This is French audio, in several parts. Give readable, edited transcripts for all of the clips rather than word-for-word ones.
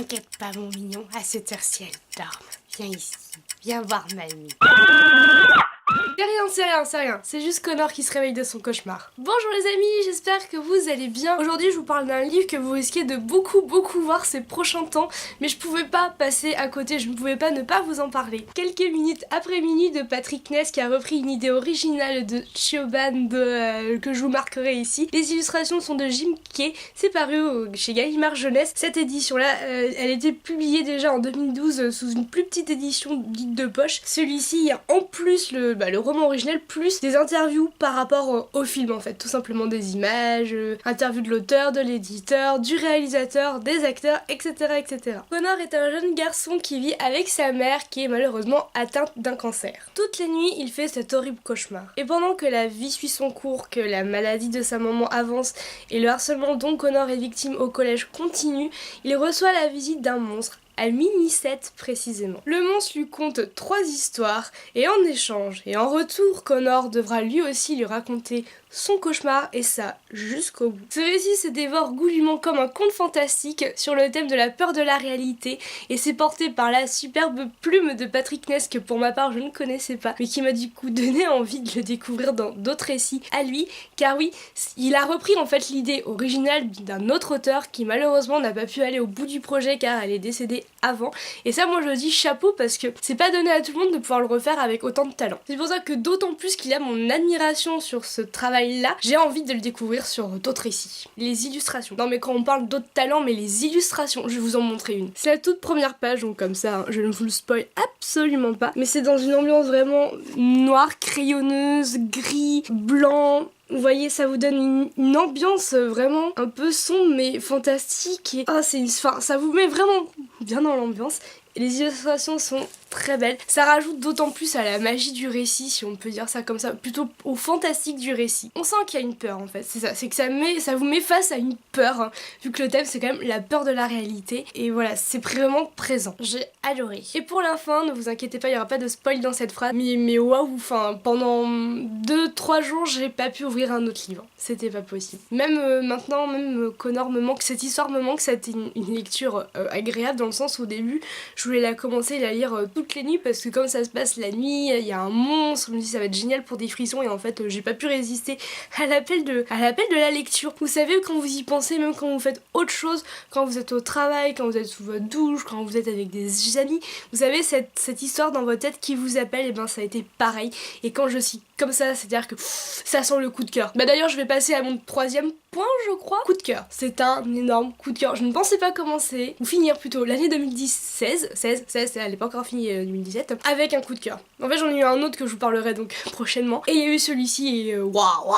T'inquiète pas mon mignon, à cette heure-ci elle dort. Viens ici, viens voir mamie. C'est rien, c'est juste Connor qui se réveille de son cauchemar. Bonjour les amis, j'espère que vous allez bien. Aujourd'hui je vous parle d'un livre que vous risquez de beaucoup voir ces prochains temps, mais je pouvais pas passer à côté, je ne pouvais pas ne pas vous en parler. Quelques minutes après minuit de Patrick Ness qui a repris une idée originale de Siobhan que je vous marquerai ici. Les illustrations sont de Jim Kay, c'est paru chez Gallimard Jeunesse. Cette édition là, elle était publiée déjà en 2012 sous une plus petite édition guide de poche. Celui-ci, il y a en plus le roman original plus des interviews par rapport au film en fait, tout simplement des images, interviews de l'auteur, de l'éditeur, du réalisateur, des acteurs, etc. Connor est un jeune garçon qui vit avec sa mère qui est malheureusement atteinte d'un cancer. Toutes les nuits, il fait cet horrible cauchemar. Et pendant que la vie suit son cours, que la maladie de sa maman avance et le harcèlement dont Connor est victime au collège continue, il reçoit la visite d'un monstre. À minuit 7 précisément. Le monstre lui conte 3 histoires et en échange et en retour, Connor devra lui aussi lui raconter son cauchemar et ça jusqu'au bout. Ce récit se dévore goulûment comme un conte fantastique sur le thème de la peur de la réalité et c'est porté par la superbe plume de Patrick Ness que pour ma part je ne connaissais pas mais qui m'a du coup donné envie de le découvrir dans d'autres récits à lui car oui, il a repris en fait l'idée originale d'un autre auteur qui malheureusement n'a pas pu aller au bout du projet car elle est décédée avant et ça moi je dis chapeau parce que c'est pas donné à tout le monde de pouvoir le refaire avec autant de talent. C'est pour ça que d'autant plus qu'il a mon admiration sur ce travail là, j'ai envie de le découvrir sur d'autres récits. Les illustrations. Non mais quand on parle d'autres talents, mais les illustrations, je vais vous en montrer une. C'est la toute première page, donc comme ça, hein, je ne vous le spoil absolument pas, mais c'est dans une ambiance vraiment noire, crayonneuse, gris, blanc. Vous voyez, ça vous donne une ambiance vraiment un peu sombre mais fantastique et ça vous met vraiment bien dans l'ambiance. Et les illustrations sont très belles. Ça rajoute d'autant plus à la magie du récit, si on peut dire ça comme ça, plutôt au fantastique du récit. On sent qu'il y a une peur en fait, c'est ça, c'est que ça vous met face à une peur, hein, vu que le thème c'est quand même la peur de la réalité. Et voilà, c'est vraiment présent. J'ai adoré. Et pour la fin, ne vous inquiétez pas, il n'y aura pas de spoil dans cette phrase, mais waouh, enfin, pendant 2-3 jours, j'ai pas pu ouvrir un autre livre. C'était pas possible. Même maintenant, Connor me manque, cette histoire me manque, ça a été une lecture agréable dans le sens où au début, je voulais la commencer et la lire toutes les nuits parce que comme ça se passe la nuit, il y a un monstre, je me dis ça va être génial pour des frissons et en fait j'ai pas pu résister à l'appel de la lecture. Vous savez quand vous y pensez, même quand vous faites autre chose, quand vous êtes au travail, quand vous êtes sous votre douche, quand vous êtes avec des amis, vous savez cette histoire dans votre tête qui vous appelle, et ben ça a été pareil. Et quand je suis comme ça, c'est-à-dire que ça sent le coup de cœur. Bah d'ailleurs je vais passer à mon 3e point je crois. Coup de cœur. C'est un énorme coup de cœur. Je ne pensais pas commencer, ou finir plutôt l'année 2016, elle n'est pas encore finie 2017, avec un coup de cœur. En fait j'en ai eu un autre que je vous parlerai donc prochainement. Et il y a eu celui-ci et waouh.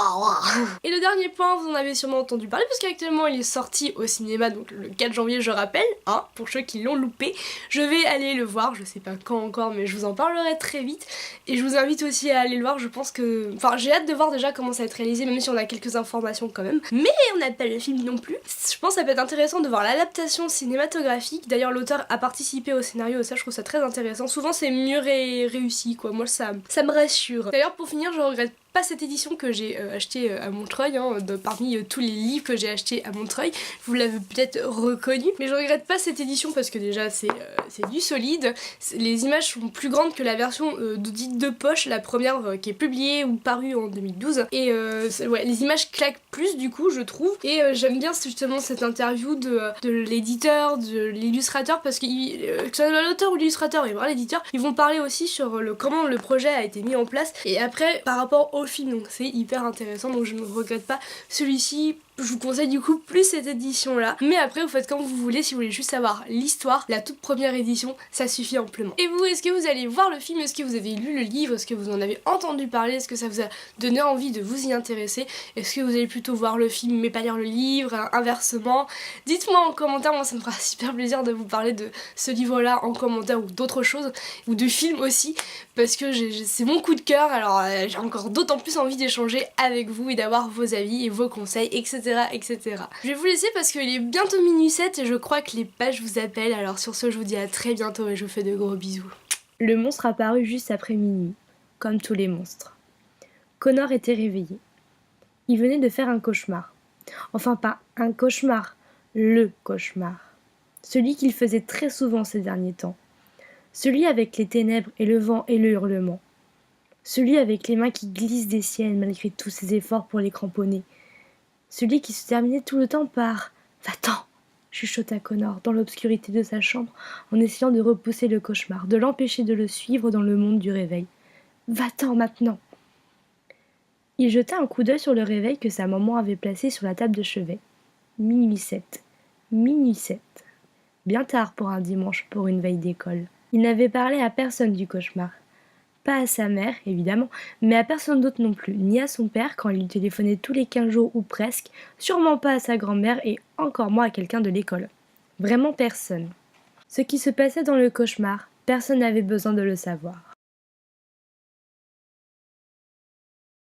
Et le dernier point, vous en avez sûrement entendu parler parce qu'actuellement il est sorti au cinéma, donc le 4 janvier je rappelle, hein, pour ceux qui l'ont loupé. Je vais aller le voir, je sais pas quand encore mais je vous en parlerai très vite. Et je vous invite aussi à aller le voir, je pense que... Enfin j'ai hâte de voir déjà comment ça va être réalisé, même si on a quelques informations quand même. Mais on n'a pas le film non plus. Je pense que ça peut être intéressant de voir l'adaptation cinématographique. D'ailleurs l'auteur a participé au scénario et ça je trouve ça très intéressant. Souvent c'est mieux réussi quoi, moi ça me rassure. D'ailleurs pour finir je regrette pas cette édition que j'ai achetée à Montreuil, hein, parmi tous les livres que j'ai achetés à Montreuil, vous l'avez peut-être reconnu, mais je regrette pas cette édition parce que déjà c'est du solide, les images sont plus grandes que la version dite de poche, la première qui est publiée ou parue en 2012, et ouais, les images claquent plus du coup je trouve, et j'aime bien justement cette interview de l'éditeur, de l'illustrateur, parce que que ce soit l'auteur ou l'illustrateur et voir l'éditeur, ils vont parler aussi sur comment le projet a été mis en place, et après par rapport au film, donc c'est hyper intéressant, donc je ne regrette pas celui-ci. Je vous conseille du coup plus cette édition là, mais après vous faites comme vous voulez. Si vous voulez juste savoir l'histoire, la toute première édition ça suffit amplement. Et vous, est-ce que vous allez voir le film? Est-ce que vous avez lu le livre? Est-ce que vous en avez entendu parler? Est-ce que ça vous a donné envie de vous y intéresser? Est-ce que vous allez plutôt voir le film mais pas lire le livre, inversement? Dites-moi en commentaire, moi ça me fera super plaisir de vous parler de ce livre là en commentaire, ou d'autres choses, ou de films aussi, parce que c'est mon coup de cœur. Alors j'ai encore d'autant plus envie d'échanger avec vous et d'avoir vos avis et vos conseils, etc. Je vais vous laisser parce qu'il est bientôt minuit 7 et je crois que les pages vous appellent. Alors sur ce, je vous dis à très bientôt et je vous fais de gros bisous. Le monstre apparut juste après minuit, comme tous les monstres. Connor était réveillé. Il venait de faire un cauchemar. Enfin pas un cauchemar, le cauchemar. celui qu'il faisait très souvent ces derniers temps, celui avec les ténèbres et le vent et le hurlement, celui avec les mains qui glissent des siennes malgré tous ses efforts pour les cramponner, celui qui se terminait tout le temps par « Va-t'en !» chuchota Connor dans l'obscurité de sa chambre en essayant de repousser le cauchemar, de l'empêcher de le suivre dans le monde du réveil. « Va-t'en maintenant !» Il jeta un coup d'œil sur le réveil que sa maman avait placé sur la table de chevet. Minuit 7. Minuit 7. Bien tard pour un dimanche, pour une veille d'école. Il n'avait parlé à personne du cauchemar. Pas à sa mère, évidemment, mais à personne d'autre non plus, ni à son père quand il lui téléphonait tous les 15 jours ou presque, sûrement pas à sa grand-mère et encore moins à quelqu'un de l'école. Vraiment personne. Ce qui se passait dans le cauchemar, personne n'avait besoin de le savoir.